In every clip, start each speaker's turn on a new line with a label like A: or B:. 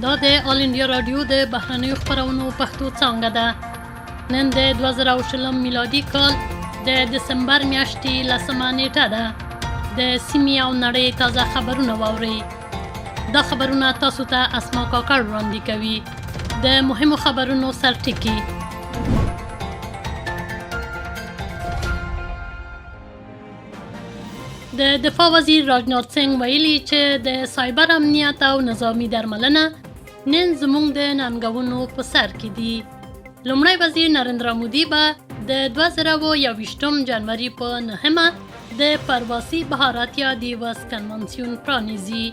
A: دا د آل انډیا رادیو د بهرنیو خپرونو پښتو څانګه ده. نن د 2020 میلادي کال د دسمبر میاشتې 10 نیټه ده. د سیمې او نړۍ تازه خبرونه واورئ. دا خبرونه تاسو ته اسما کاکړ وړاندې کوي. د مهمو خبرونو سرټکي. د دفاع وزیر راجنات سنگ ویلي چې د سایبر امنیت او نظامی درملنه نن زموږ د ننګونو په سر کې دي. لومړی وزیر نریندرا مودي به د 2021 جنوري په 9مه د پرواسی بهاراتیا دیوس کنوانسیون پرانیزي.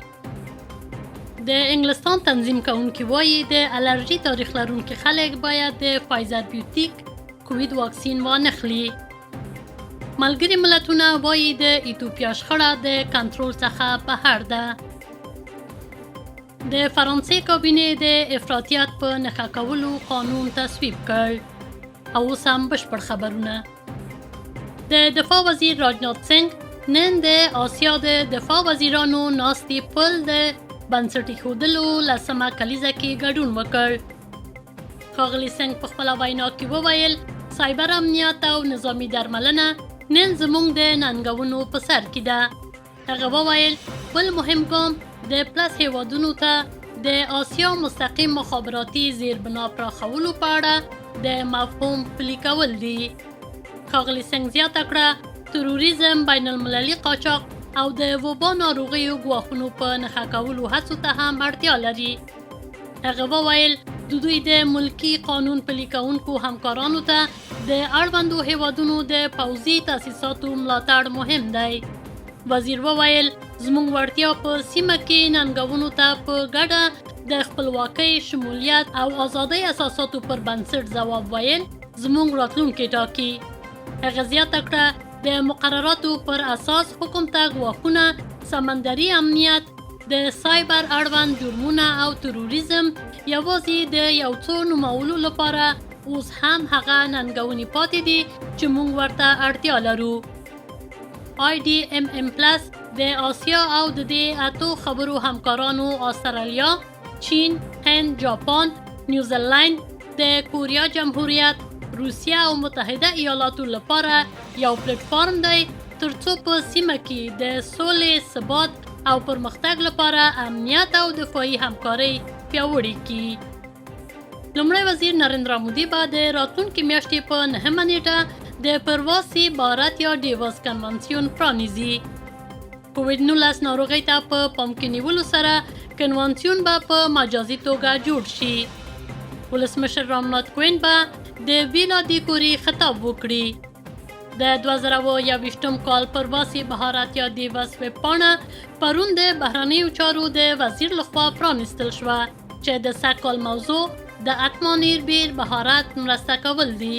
A: د انګلستان تنظیم کوونکي وایي د الرژي تاریخ لرونکي خلک باید د فایزر بیوټیک کووید واکسین وانخلي. ملګري ملتونه وایي د ایتوپیا شخړه د کنټرول څخه بهر ده. د فرانسې کابینې د افراطیت په نښه کولو قانون تصویب کړ. او اوس هم بشپړ خبرونه. د دفاع وزیر راجنات سنگ نن د آسیا د دفاع وزیرانو ناستې پل د بنسټ ایښودلو 10مه کلیزه کې ګډون وکړ. ښاغلي سنگ په خپله وینا کې وویل سایبر امنیت او نظامي درملنه نن زموږ د ننګونو په سر کې ده. هغه وویل بل مهم ګام د پلس هیوادونو ته د آسیا مستقیم مخابراتي زیربنا پراخولو په اړه د مفهوم پلي کول دي. ښاغلي سنگ زیاته کړه تروریزم، بین المللي قاچاق او د وبا ناروغیو ګواښونو په نښه کولو هڅو ته هم اړتیا لري. هغه وویل د دوی د ملکی قانون پلي کوونکو همکارانو ته د اړوندو هیوادونو د پوځي تاسیساتو ملاتړ مهم دی. وزیر وویل زموږ وړتیا په سیمه کې ننګونو ته په ګډه د خپلواکۍ، شمولیت او ازادۍ اساساتو پر بنسټ ځواب ویل زموږ راتلونکی ټاکي. هغه زیاته کړه د مقرراتو پر اساس حکم ته ګواښونه، سمندري امنیت، د سایبر اړوند جرمونه او تروریزم یوازې د یو څو نومولو لپاره اوس هم هغه ننګونې پاتې دي چې موږ ورته اړتیا لرو. IDMM+ د آسیا او د دې اتو خبرو همکارانو استرالیا، چین، هند، جاپان، نیوزیلند، د کوریا جمهوریت، روسیه او متحده ایالاتو لپاره یو پلیټ فارم دی ترڅو په سیمه کې د سولې، ثبات او پرمختګ لپاره امنیت او دفاعي همکاري پیاوړې کړي. لومړی وزیر نریندرا مودي به د راتلونکي میاشتې په 9مه نیټه د پرواسی بهاراتیا دیوس کنوانسیون پرانیزي. کووید-19 ناروغۍ ته په پام کې نیولو سره کنوانسیون به په مجازي توګه جوړ شي. ولسمشر رامنات کوویند به د ویلا دی کوري خطاب وکړي. د 2021 کال پرواسی بهاراتیا دیوس ویب پاڼه پرون د بهرنیو چارو د وزیر لخوا پرانیستل شوه چې د سږکال موضوع د اتمانیربیر بهارت مرسته کول دي.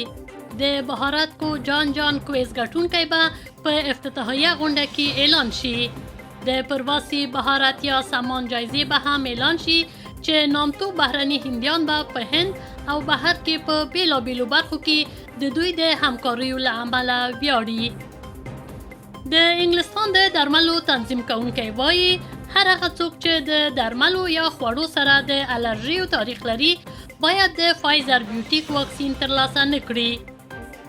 A: د بهارت کو جان کویز ګټونکی به په افتتاحیه غونډه کې اعلان شي. د پرواسی بهاراتیا سامان جایزې به هم اعلان شي چې نامتو بهرني هندیان به په هند او بهر کې په بیلابیلو برخو کې د دوی د همکاریو له امله ویاړي. د انګلستان د درملو تنظیم کوونکی وایي هر هغه څوک چې د درملو یا خوړو سره د الرژیو تاریخ لري باید د فایزر بیوټیک واکسین ترلاسه نه کړي.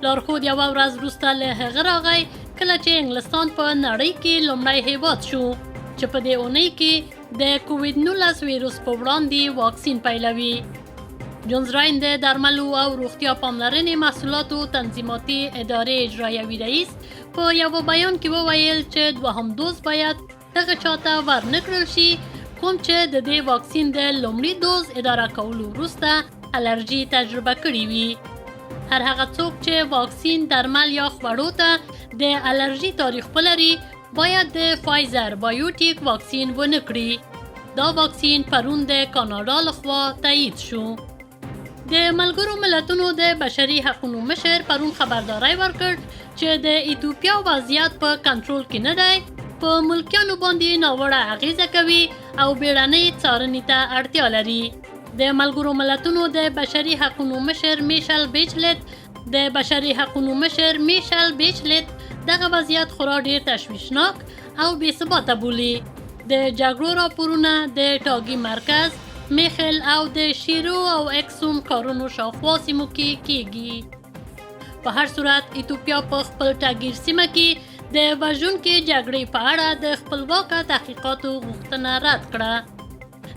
A: لارښود یوه ورځ وروسته له هغه راغی کله چې انګلستان په نړۍ کې لومړی هیواد شو چې په دې اونۍ کې د کووید-19 ویروس په وړاندې واکسین پیلوي. جونز راین د درملو او روغتیا پاملرنې محصولاتو تنظیماتي ادارې اجرایوي رئیس په یو بیان کې وویل چې دوهم دوز باید هغه چاته ورنکړل شي کوم چې د دې واکسین د لومړي دوز اداره کولو وروسته الرژي تجربه کړې وي. هر هغه څوک چې واکسین، درمل یا خوړو ته د الرژي تاریخ ولري باید د فایزر بایوټیک واکسین ونه کړي. دا واکسین پرون د کاناډا لخوا تایید شو. د ملګرو ملتونو د بشري حقوقو مشر پرون خبرداری ورکړ چې د ایتوپیا وضعیت په کنټرول کې نه دی، په ملکیانو باندې ناوړه اغیزه کوي او بیړنۍ څارنې ته اړتیا لري. د ملګرو ملتونو د بشري حقوقو مشر میشل بیچلت دغه وضعیت خورا ډیر تشویشناک او بې ثباته بولي. د جګړو راپورونه د ټاګي مرکز میخل او د شیرو او اکسوم کارونو شاوخوا سیمو کې کیږي. په هر صورت ایتوپیا په خپل ټاګیر سیمه کې د وژونکې جګړې په اړه د خپلواکه تحقیقاتو غوښتنه رد کړه.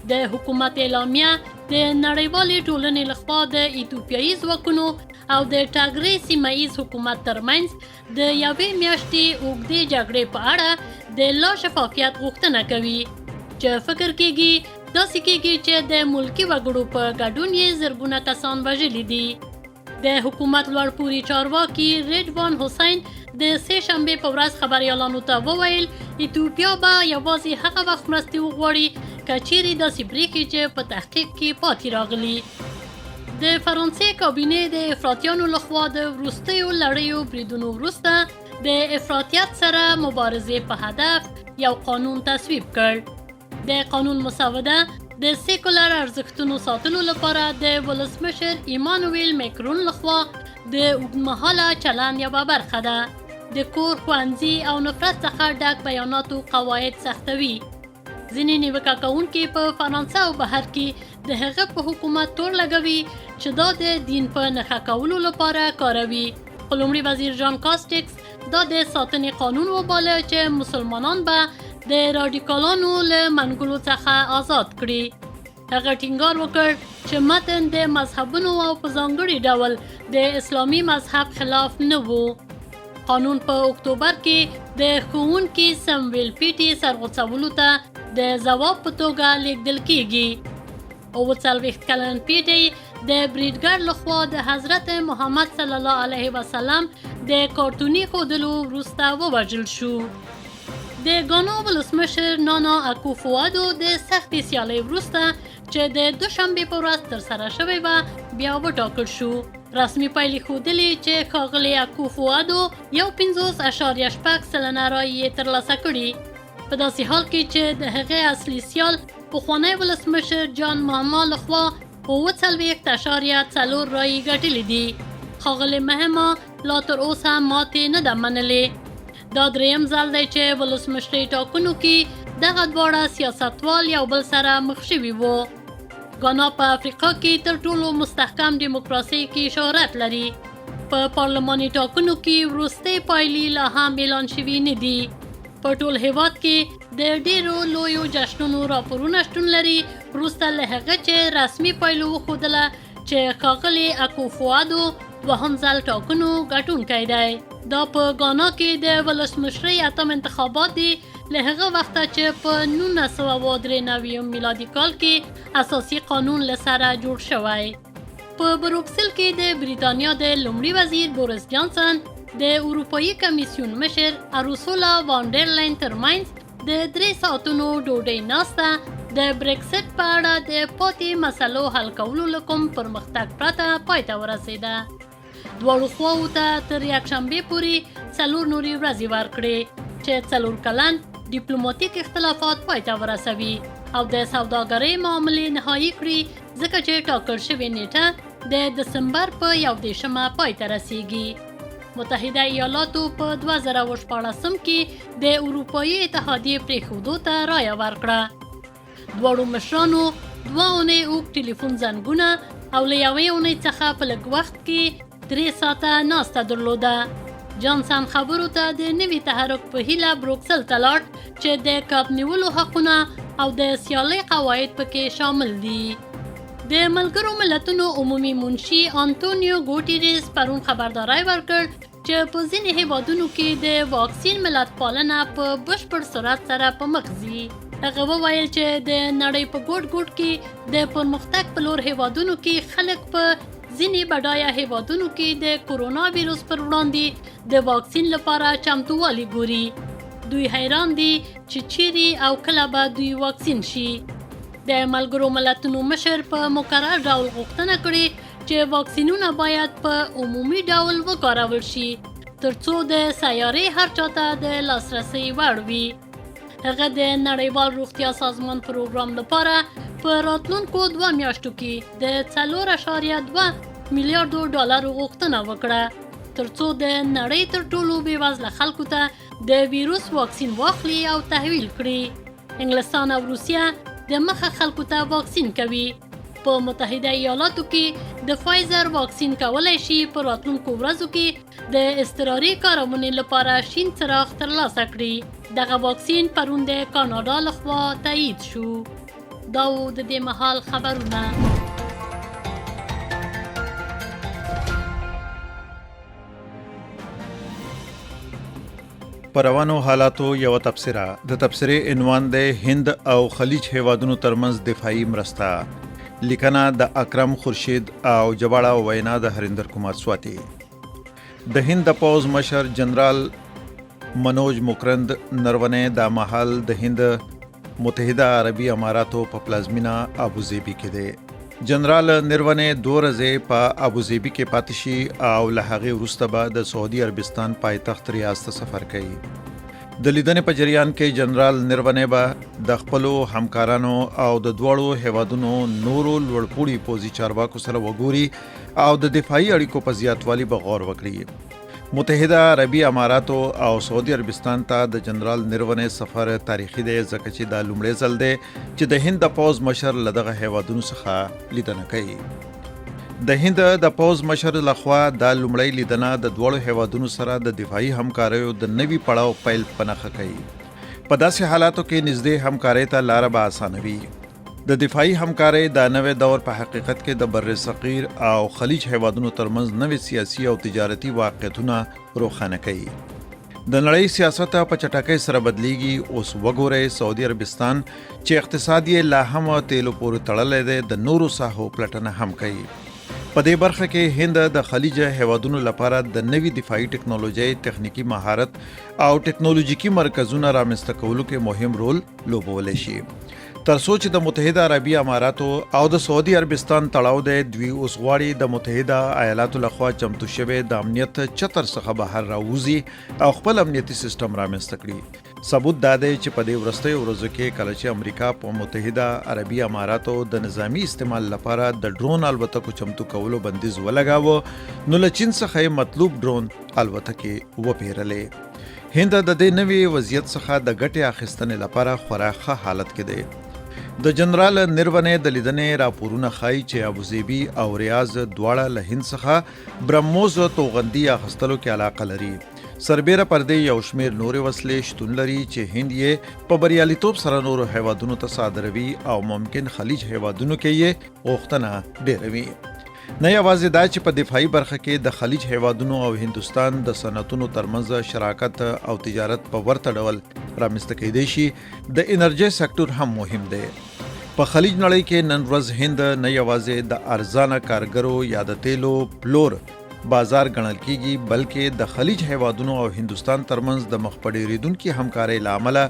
A: د حکومت اعلامیه د نړیوالې ټولنې لخوا د ایتوپیایي ځواکونو او د ټاګرې سیمه ییز حکومت ترمنځ د یوې میاشتې اوږدې جګړې په اړه د لا شفافیت غوښتنه کوي، چې فکر کېږي داسې کېږي چې د ملکي وګړو په ګډون یې زرګونه کسان وژلي دي. د حکومت لوړپوړي چارواکي ریډوان حسین د سه شنبې په ورځ خبریالانو ته وویل ایتوپیا به یوازې هغه وخت مرستې وغواړي که چیرې داسې پرېښي چې په تحقیق کې پاتې راغلي. د فرانسې کابینې د افراطیانو لخوا د وروستیو لړیو بریدونو وروسته د افراطیت سره مبارزې په هدف یو قانون تصویب کړ. د قانون مسوده د سیکولر ارزښتونو ساتلو لپاره د ولسمشر ایمانویل میکرون لخوا د اوږدمهاله چلند یوه برخه ده. د کور، ښوونځي او نفرت څخه ډک بیاناتو قواعد سختوي. ځینې نیوکه کوونکي په فرانسه او بهر کې د هغه په حکومت تور لګوي چې دا د دین په نښه کولو لپاره کاروي. خو لومړي وزیر جان کاسټکس دا د ساتنې قانون وباله چې مسلمانان به د رادیکالانو له منګولو څخه آزاد کړي. هغه ټینګار وکړ چې متن د مذهبونو او په ځانګړي ډول د اسلامي مذهب خلاف نه وو. قانون په اکتوبر کې د ښوونکي سمویل پیټي سرغوڅولو ته د ځواب په توګه لیږدل کېږي. 40 کلن پیټي د بریډګر لخوا د حضرت محمد صلی الله علیه وسلم د کارتوني ښودلو وروسته ووژل شو. د ګانا ولسمشر نانا اکوفوادو د سختې سیالۍ وروسته چې د دوشنبې په ورځ ترسره شوې وه بیا وټاکل شو. رسمي پایلې ښودلې چې ښاغلی اکوفوادو 50.6 سلنه رایې ترلاسه کړي. په داسې حال کې چې د هغې اصلي سیال پخوانی ولسمشر جان مهما لخوا 40.4 رایې ګټلې دي. ښاغلی مهما لا تر اوسه ماتې نه ده منلې. دا دریم ځل دی چې ولسمشرۍ ټاکنو کې دغه دواړه سیاستوال یو بل سره مخ شوي وو. ګانا په افریقا کې تر ټولو مستحکم دیموکراسۍ کې شهرت لري. په پارلماني ټاکنو کې وروستۍ پایلې لا هم اعلان شوي نه دي. په ټول هیواد کې د ډیرو لویو جشنونو راپورونه شتون لري وروسته له هغه چې رسمي پایلو وښودله چې ښاغلی اکوفوادو دوهم ځل ټاکنو ګټونکی دی. دا په ګانا کې د ولسمشرۍ اتم انتخابات دي له هغه وخته چې په 1993 میلادي کال کې اساسي قانون له سره جوړ شوی. په بروکسل کې د بریتانیا د لومړي وزیر بوریس جانسن د اروپایي کمیسیون مشر ارسولا وانډرلاین ترمنځ د 3 ساعتونو ډوډۍ ناسته د بریکسټ په اړه د پاتې مسلو حل کولو له کوم پرمختګ پرته پای ته ورسېده. دواړو خواوو ته تر یکشنبې پورې 4 نورې ورځې ورکړې چې 4 کلن ډیپلوماتیک اختلافات پای ته ورسوي او د سوداګرۍ معاملې نهایي کړي ځکه چې ټاکل شوې نیټه د دسمبر په 21 پای ته رسیږي. متحده ایالاتو په 2014 کې د اروپایي اتحادیې پرېښودو ته رایه ورکړه. دواړو مشرانو 2 اونۍ اوږد ټلیفون زنګونه او له 1 اونۍ څخه په لږ وخت کې 3 ساعته ناسته درلوده. جانسن خبرو ته د نوي تحرک په هیله بروکسل ته لاړ چې د کاپ نیولو حقونه او د سیالۍ قواعد پکې شامل دي. د ملګرو ملتونو عمومي منشي انټونیو ګوټیریس پرون خبرداری ورکړ چې په ځینې هیوادونو کې د واکسین ملت پالنه په بشپړ سرعت سره په مخ ځي. هغه وویل چې د نړۍ په ګوټ ګوټ کې د پرمختګ په لور هیوادونو کې خلک په ځینې بډایه هیوادونو کې د کورونا ویروس پر وړاندې د واکسین لپاره چمتووالی ګوري. دوی حیران دي چې چیرې او کله به دوی واکسین شي. د ملګرو ملتونو مشر په مکرر ډول غوښتنه کړې چې واکسینونه باید په عمومي ډول وکارول شي ترڅو د سیارې هر چاته د لاسرسي وړ وي. هغه د نړیوال روغتیا سازمان پروګرام لپاره په راتلونکو 2 میاشتو کې د 4.2 میلیارډو ډالرو غوښتنه وکړه ترڅو د نړۍ تر ټولو بېوزله خلکو ته د ویروس واکسین واخلي او تحویل کړي. انګلستان او روسیه د مخه خلکو ته واکسین کوي. په متحده ایالاتو کې د فایزر واکسین کولای شي په راتلونکو ورځو کې د اضطراري کارونې لپاره شین څراغ ترلاسه کړي. دغه واکسین پرون د کاناډا لخوا تایید شو. دا و د دې مهال خبرونه.
B: پروانو حالاتو یو تبصره. د تبصرې عنوان د هند او خلیج هیوادونو ترمنځ دفاعي مرسته. لیکنه د اکرم خورشید او جباړه وینا د هریندر کمار سواتی. د هند د پوز مشر جنرال منوج مکرند نرونه د محل د هند متحده عربي اماراتو په پلازمینا ابوظبي کې دی. جنرال نرونه 2 ورځې په ابوظبي کې پاتې شي او له هغې وروسته به د سعودي عربستان پایتخت ریاض ته سفر کوي. د لیدنې په جریان کې جنرال نرونه به د خپلو همکارانو او د دواړو هیوادونو نورو لوړپوړي پوځي چارواکو سره وګوري او د دفاعي اړیکو په زیاتوالي به غور وکړي. متحده عربي اماراتو او سعودي عربستان ته د جنرال نرونه سفر تاریخي دی ځکه چې دا لومړی ځل دی چې د هند د پوځ مشر له دغه هیوادونو څخه لیدنه کوي. د هند د پوځ مشر لخوا د لومړی لیدنه د دواړو هیوادونو سره د دفاعي همکاریو د نوي پړاو پیل په نښه کوي. په داسې حالاتو کې نږدې همکارۍ ته لاره به اسانوي. د دفاعي همکارۍ د نوې دور په حقیقت کې د بر صغیر او خلیج هیوادونو ترمنځ نوې سیاسي او تجارتي واقعیتونه روښانه کوي. د نړۍ سیاست په چټکۍ سره بدلیږي. اوس وګورئ سعودي عربستان چې اقتصاد یې لا هم تیلو پورې تړلی دی د نورو ساحو پلټنه هم کوي. په دې برخه کې هند د خلیج هیوادونو لپاره د نوي دفاعي ټکنالوژي، تخنیکی مهارت او ټکنالوژیکي مرکزونه رامنځته کولو کې مهم رول لوبولی شي. تر څو چې د متحده عربي اماراتو او د سعودي عربستان تړاو دی، دوی اوس غواړي د متحده ایالاتو لخوا چمتو شوی د امنیت چتر څخه بهر راووځي او خپل امنیتي سیستم رامنځته کړي. ثبوت دا دی چې په دې وروستیو ورځو کې کله چې امریکا په متحده عربي اماراتو د نظامی استعمال لپاره د ډرون الوتکو چمتو کولو بندیز ولګاوه، نو له چین څخه یې مطلوب ډرون الوتکې وپیرلې. هند د دې نوي وضعیت څخه د ګټې اخیستنې لپاره خورا ښه حالت کې دی. د جنرال نرونه د لیدنې راپورونه ښایي چې ابوظبي او ریاض دواړه له هند څخه برموز توغندي اخیستلو کې علاقه لري. سربیره پر دې یو شمېر نورې وسلې شتون لري چې هند یې په بریالیتوب سره نورو هیوادونو ته صادروي او ممکن خلیج هیوادونو کې یې غوښتنه ډیروي. نه یوازې دا چې په دفاعي برخه کې د خلیج هیوادونو او هندوستان د صنعتونو ترمنځ شراکت او تجارت په ورته ډول رامنځته کېدی شي، د انرژي سکتور هم مهم دی. په خلیج نړۍ کې نن ورځ هند نه یوازې د ارزانه کارګرو یا د تیلو پلور بازار ګڼل کیږي، بلکې د خلیج هیوادونو او هندوستان ترمنځ د مخ په ډیریدونکي همکارۍ له امله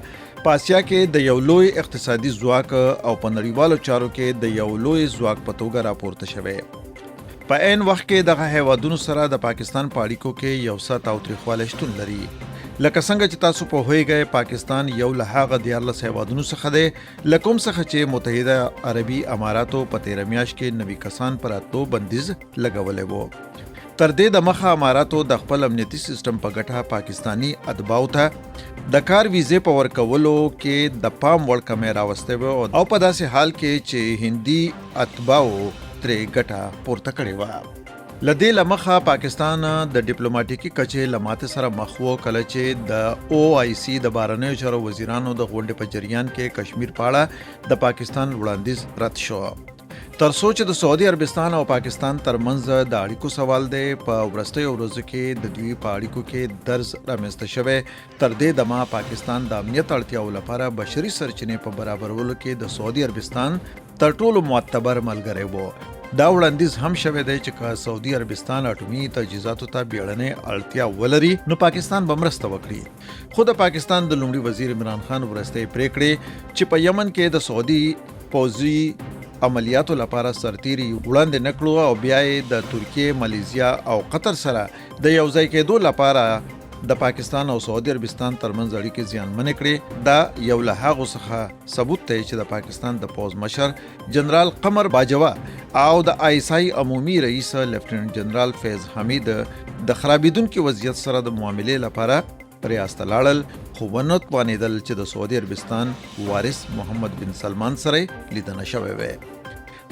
B: په اسیا کې د یو لوی اقتصادي ځواک او په نړیوالو چارو کې د یو لوی ځواک په توګه راپورته شوی. په عین وخت کې دغه هیوادونو سره د پاکستان په اړیکو کې یو څه تاوتریخوالی شتون لري. لکه څنګه چې تاسو پوهیږئ، پاکستان یو له هغه 14 هیوادونو څخه دی له کوم څخه چې متحده عربي اماراتو په 13 میاشت کې نوي کسان پر راتلو بندیز لګولی و. تر دې د مخه اماراتو د خپل امنیتي سیستم په ګټه پاکستانی اتباعو ته د کار ویزې په ورکولو کې د پام وړ کمی راوستی و او په داسې حال کې چې هندي اتباعو ترې ګټه پورته کړې وه. له دې له مخه پاکستان د ډیپلوماټیکي کچې له ماتې سره مخ و کله چې د OIC د بهرنیو چارو وزیرانو د غونډې په جریان کې کشمیر په اړه د پاکستان وړاندیز رد شو. تر څو چې د سعودي عربستان او پاکستان ترمنځ د اړیکو سوال دی، په وروستیو ورځو کې د دوی په اړیکو کې درز رامنځته شوی. تر دې دمه پاکستان د امنیت اړتیاو لپاره بشري سرچینې په برابرولو کې د سعودي عربستان تر ټولو معتبر ملګری و. دا وړاندیز هم شوی دی چې که سعودي عربستان اټومي تجهیزاتو ته بیړنۍ اړتیا ولري نو پاکستان به مرسته وکړي. خو د پاکستان د لومړي وزیر عمران خان وروستۍ پریکړې چې په یمن کې د سعودي پوځي عملیاتو لپاره سرتیري وړاندې نکړو او بیا یې د ترکیې، مالیزیا او قطر سره د یو ځای کېدو لپاره د پاکستان او سعودي عربستان ترمنځ اړیکې زیانمنې کړې. دا یو له هغو څخه ثبوت دی چې د پاکستان د پوځ مشر جنرال قمر باجوه او د ISI عمومي رئیس لیفټیننټ جنرال فیض حمید د خرابېدونکي وضعیت سره د معاملې لپاره ریاض ته لاړل خو ونه توانېدل چې د سعودي عربستان وارث محمد بن سلمان سره لیدنه شوې وه.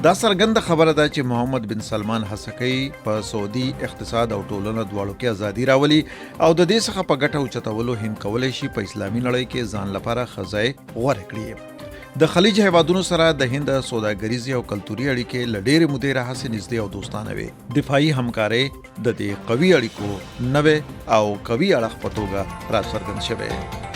B: دا څرګنده خبره ده چې محمد بن سلمان هڅه کوي په سعودي اقتصاد او ټولنه دواړو کې ازادي راولي او د دې څخه په ګټه اوچتولو هند کولی شي په اسلامي نړۍ کې ځان لپاره ښه غوره کړي. د خلیج هیوادونو سره د هند سوداګریزي او کلتوري اړیکې له ډېرې مودې راهیسې نږدې او دوستانه وې. دفاعي همکارۍ د دې قوي اړیکو نوې او قوي اړخ په توګه راڅرګند شوې.